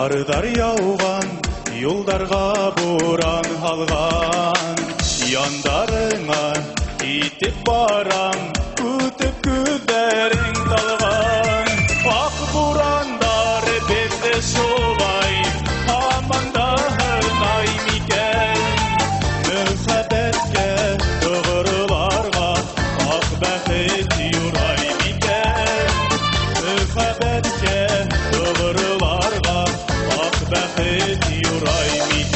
Қардар яуған, юлдарға боран алған, яндарыңа кетіп барам, күтіп күдерің талған. Ақ бурандар бетті солай, амандағынай мекен. Мөхәббәткә тұғырларға, ақ бәхет юрай мекен. Мөхәббәткә тұғырларға, ақ бәхет юрай мекен.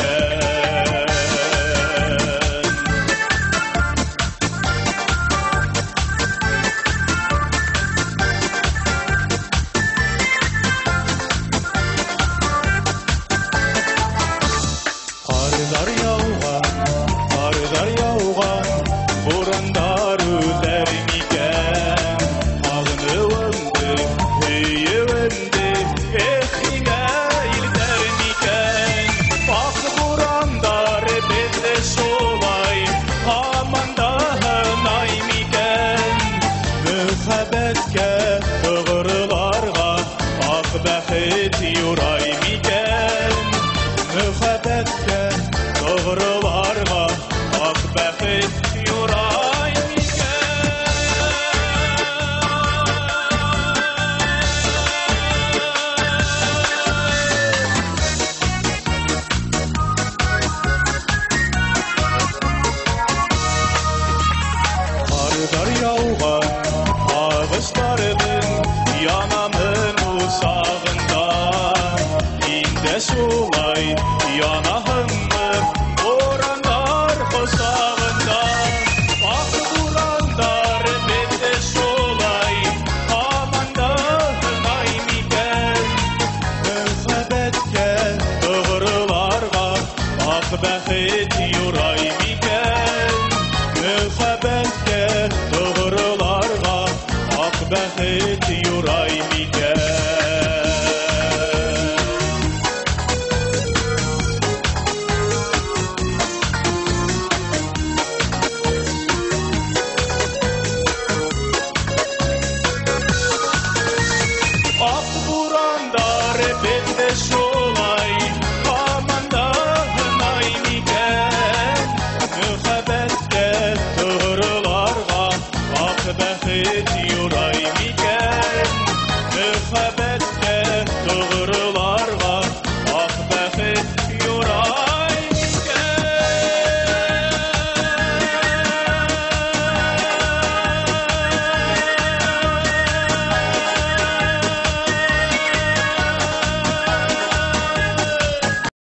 Қардар яуған, борандар өтер мекен. Ағынуымды, үйеуімді, ехіңе илтер мекен. Ақ борандар бетті солай, амандағынай мекен. Мөхәббәткә тұғырларға, ақ бәхет юрай мекен. Мөхәббәткә тұғырларға, ақ бәхет юрай Қардар яуған, ағыстардың янамын ұсағында. Инде солай янағыңмы борандар қосағында. Ақ бурандар бетті солай, амандағынай мекен. Мөхәббәткә тұғырларға, ақ бәхет юрай мекен. Мөхәббәткә тұғырларға, ақ бәхет